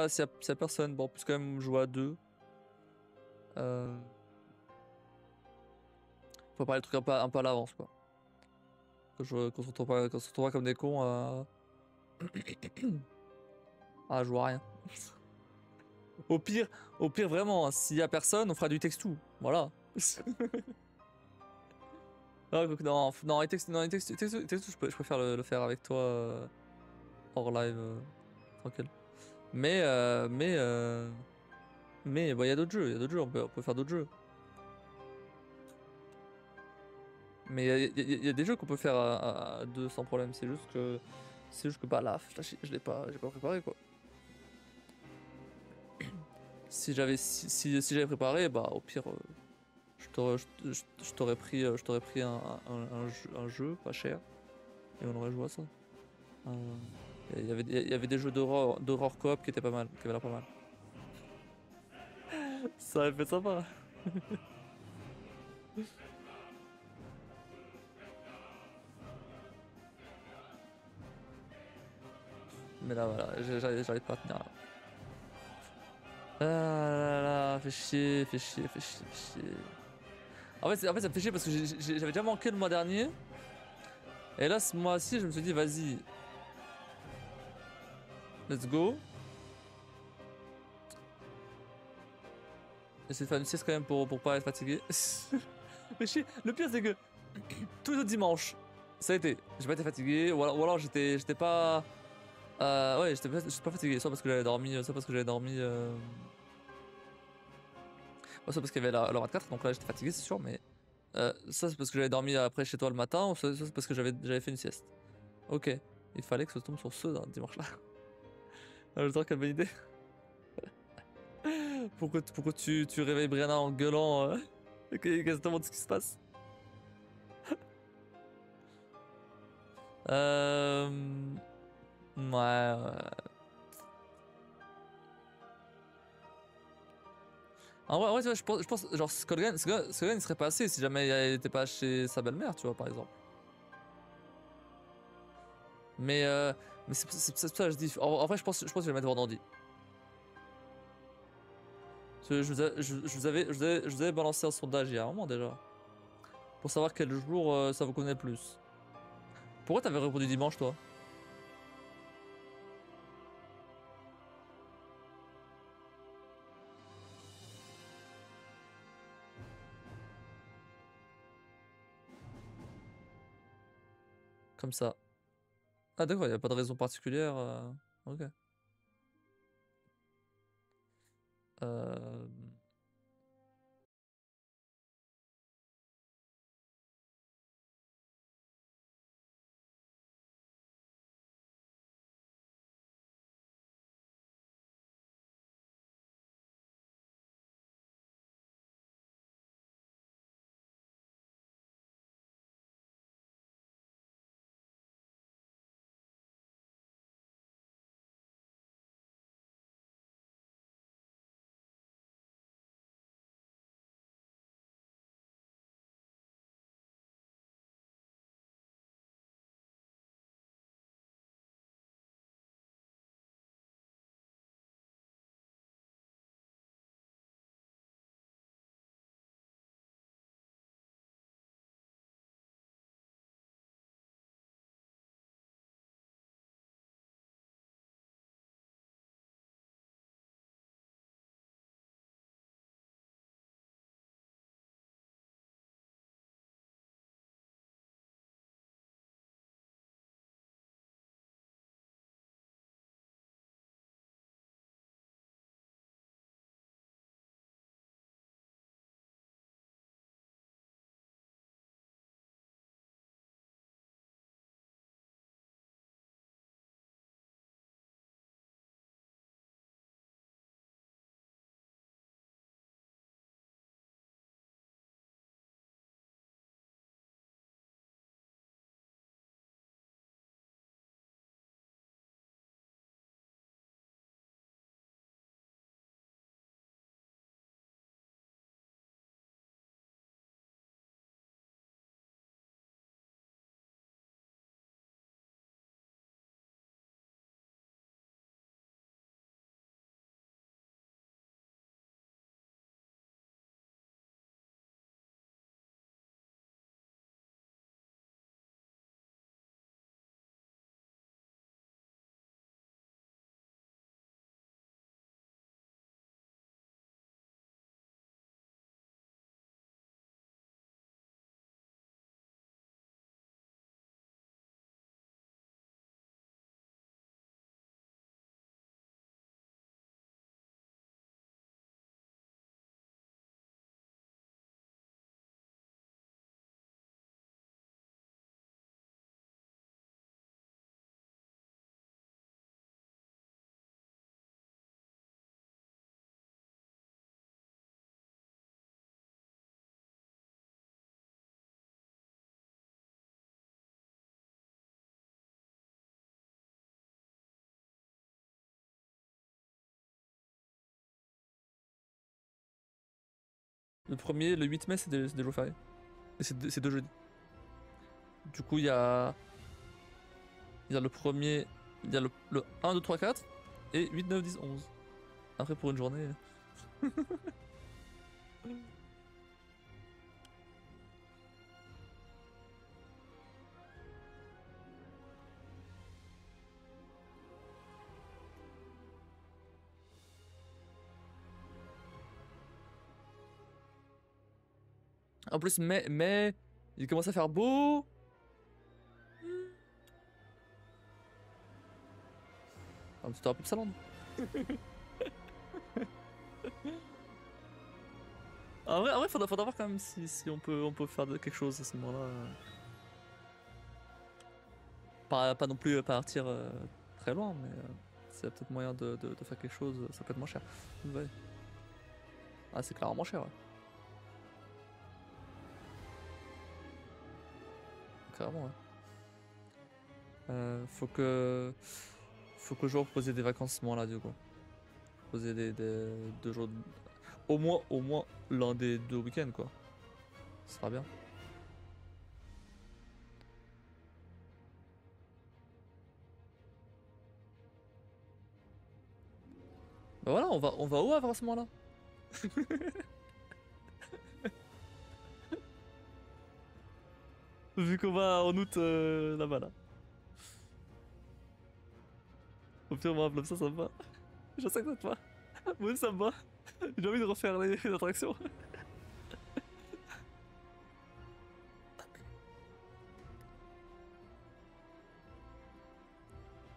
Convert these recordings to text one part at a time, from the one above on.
s'il y a personne, bon, on peut quand même jouer à deux. Faut parler des trucs un peu à l'avance, quoi. Qu'on se retrouve pas comme des cons à jouer à rien. Au pire vraiment, hein, s'il y a personne, on fera du texto. Voilà. Non, texto, je préfère le faire avec toi hors live, tranquille. Mais, euh, mais, euh, mais, bah, il y a d'autres jeux, on peut faire d'autres jeux. Mais il y a des jeux qu'on peut faire à deux sans problème, c'est juste que, bah là, j'ai pas préparé, quoi. Si j'avais préparé, bah, au pire, je t'aurais pris un jeu pas cher, et on aurait joué à ça. Euh, il y avait des jeux d'horreur coop qui étaient pas mal, qui avaient l'air pas mal. Ça aurait fait sympa. Mais là, voilà, j'arrive pas à tenir là. Ah là là, fait chier, fait chier, fait chier, fait chier. En fait, ça me fait chier parce que j'avais déjà manqué le mois dernier. Et là, ce mois-ci, je me suis dit, vas-y, let's go. Essayer de faire une sieste quand même pour pas être fatigué. Mais chier, le pire, c'est que tous les autres dimanches, ça a été. J'ai pas été fatigué, ou alors j'étais pas. Ouais, j'étais pas fatigué, soit parce que j'avais dormi, soit parce que j'avais dormi. Ouais, soit parce qu'il y avait la 24, donc là j'étais fatigué, c'est sûr, mais. Ça, c'est parce que j'avais dormi après chez toi le matin, ou soit c'est parce que j'avais fait une sieste. Ok, il fallait que ça tombe sur ce dimanche-là. Ah, je trouve quelle bonne idée. Pourquoi tu réveilles Brianna en gueulant qu'elle se demande ce qui se passe? Euh... Ouais, ouais. En vrai, tu vois, je pense, genre, Skolgan, il serait passé si jamais il était pas chez sa belle-mère, tu vois, par exemple. Mais, euh, mais c'est pour ça que je dis. En vrai, je pense que je vais le mettre vendredi. Parce que je vous avais balancé un sondage il y a un moment déjà. Pour savoir quel jour ça vous convenait plus. Pourquoi t'avais répondu dimanche, toi? Comme ça. Ah, d'accord, il a pas de raison particulière. Ok. Euh... Le premier, le 8 mai, c'est des jours fériés. Et c'est deux jeudis. Du coup, il y a le premier, il y a le 1, 2, 3, 4 et 8, 9, 10, 11. Après, pour une journée. En plus, mai, il commence à faire beau. Un petit peu plus salon. En vrai, faudra voir quand même si on peut faire quelque chose à ce moment-là. Pas non plus partir très loin, mais c'est peut-être moyen de faire quelque chose, ça peut être moins cher. Ouais. Ah, c'est clairement moins cher, ouais. Clairement, ouais. Faut que je poser des vacances à ce moment-là, du coup. Poser des 2 jours. Au moins l'un des 2 week-ends, quoi. Ce sera bien. Bah voilà, on va où à ce moment-là? Vu qu'on va en août là-bas, là. Au pire, moi, un ça me va. Je sais que ça te va. Moi, ça me va. J'ai envie de refaire les attractions.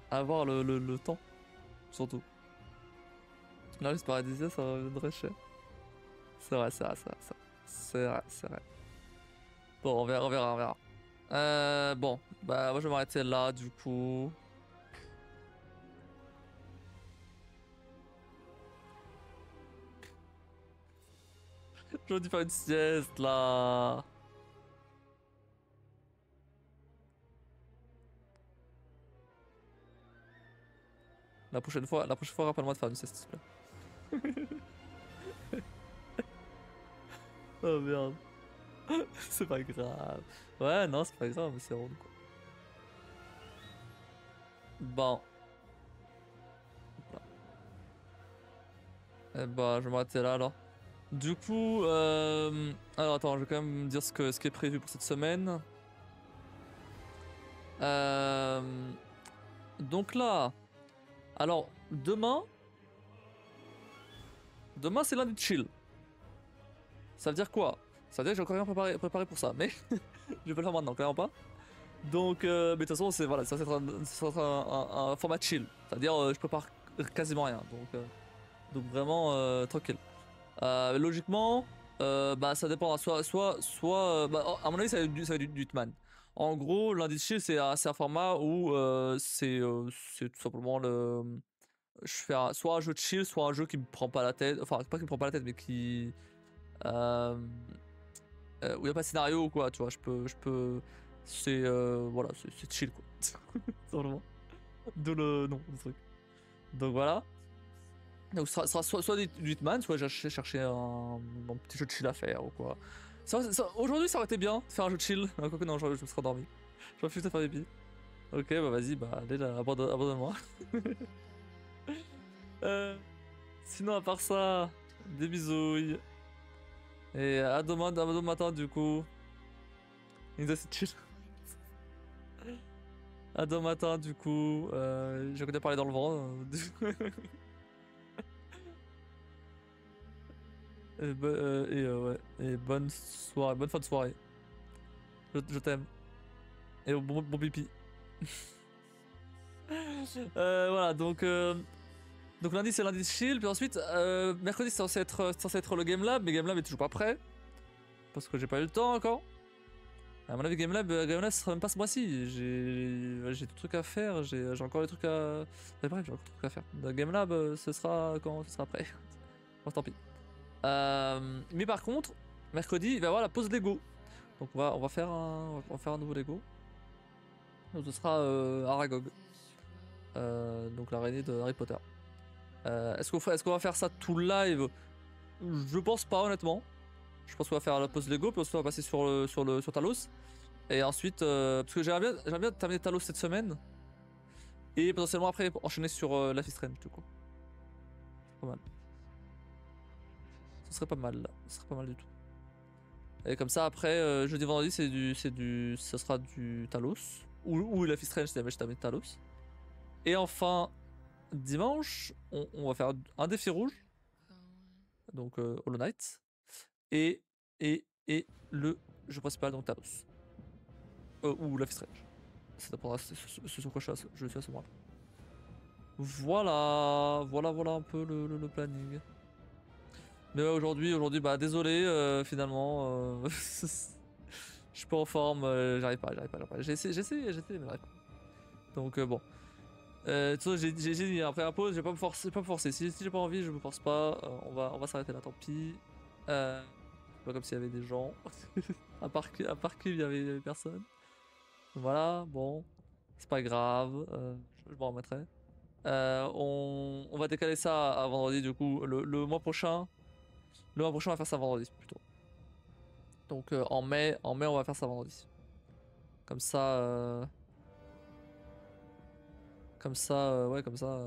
Avoir le temps, surtout. Là, les paradisiaques, ça reviendrait cher. C'est vrai, c'est vrai, c'est vrai, c'est vrai, c'est vrai. Bon, on verra. Bon, bah moi je vais m'arrêter là du coup. J'aurais dû faire une sieste là. La prochaine fois, rappelle-moi de faire une sieste, s'il te plaît. Oh merde. C'est pas grave. Ouais, non, c'est pas grave, mais c'est rond quoi. Bon. Eh bah, je vais m'arrêter là alors. Du coup, alors attends, je vais quand même dire ce qui est prévu pour cette semaine. Euh... Donc là, alors demain c'est lundi de chill. Ça veut dire quoi? Ça veut dire que j'ai encore rien préparé pour ça, mais je vais pas le faire maintenant, clairement pas. Donc, mais de toute façon, voilà, ça va être un format chill. C'est-à-dire, je prépare quasiment rien, donc vraiment tranquille. Logiquement, bah ça dépendra. Bah, à mon avis, ça va être du Hitman. En gros, lundi de chill, c'est un format où c'est tout simplement je fais soit un jeu de chill, soit un jeu qui me prend pas la tête. Enfin, pas qui me prend pas la tête, mais euh, où il n'y a pas de scénario ou quoi, tu vois. C'est voilà, c'est chill quoi. Simplement. De le nom du truc. Donc voilà. Donc ce sera soit du Hitman, soit j'ai cherché un petit jeu de chill à faire ou quoi. Aujourd'hui ça aurait été bien de faire un jeu de chill. Quoique non, je me serais endormi. Je refuse de faire des billes. Ok, bah vas-y, bah allez là, abandonne-moi. Sinon à part ça, des bisouilles. Et à demain matin du coup. Inza c'est chill. À demain matin du coup. J'ai envie de parler dans le vent. Ouais. Et bonne soirée, bonne fin de soirée. Je t'aime. Et bon pipi. Voilà, donc lundi c'est lundi de chill, puis ensuite mercredi c'est censé être le Game Lab, mais Game Lab est toujours pas prêt. Parce que j'ai pas eu le temps encore. À mon avis Game Lab ce sera même pas ce mois-ci. J'ai des trucs à faire, j'ai encore des trucs à. Mais bref, j'ai encore des trucs à faire. Donc, Game Lab ce sera quand ce sera prêt. Bon, tant pis. Mais par contre, mercredi, il va y avoir la pause Lego. Donc on va faire un nouveau Lego. Donc ce sera Aragog. Donc l'araignée de Harry Potter. Est-ce qu'on va faire ça tout live? Je pense pas honnêtement. Je pense qu'on va faire la pause Lego, puis ensuite on va passer sur Talos. Et ensuite, parce que j'aimerais bien terminer Talos cette semaine. Et potentiellement après enchaîner sur Life is Strange du coup. Pas mal. Ce serait pas mal là. Ce serait pas mal du tout. Et comme ça après, jeudi vendredi ça sera du Talos. Ou Life is Strange si jamais je termine Talos. Et enfin, dimanche, on va faire un défi rouge. Donc Hollow Knight. Et le jeu principal, donc Talos. Ou Life is Strange. Ça dépendra ce sur quoi je suis à ce moment-là. Voilà un peu le planning. Mais ouais, aujourd'hui, bah désolé, finalement, je suis pas en forme, j'arrive pas. J'ai essayé, mais j'arrive pas. Donc bon. De toute façon, j'ai dit après la pause, je vais pas me forcer. Si j'ai pas envie, je me force pas. On va s'arrêter là, tant pis. Pas comme s'il y avait des gens. à part qu'il y avait personne. Voilà, bon, c'est pas grave, je m'en remettrai. On va décaler ça à vendredi du coup. Le mois prochain, on va faire ça vendredi plutôt. Donc en mai, on va faire ça vendredi. Comme ça, ouais, comme ça.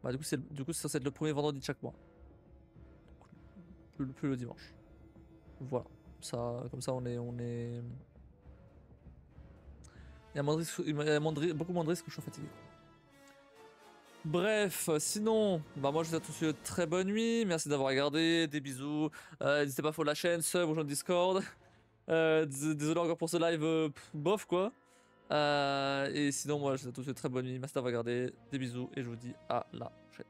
Bah du coup, ça c'est le premier vendredi de chaque mois. Plus le dimanche. Voilà. Comme ça, on est. Il y a beaucoup moins de risques que je sois fatigué. Bref, sinon, bah moi je vous souhaite tous une très bonne nuit, merci d'avoir regardé, des bisous, n'hésitez pas à follow la chaîne, sub, rejoindre Discord, désolé encore pour ce live bof quoi, et sinon moi je vous souhaite tous une très bonne nuit, merci d'avoir regardé, des bisous et je vous dis à la prochaine.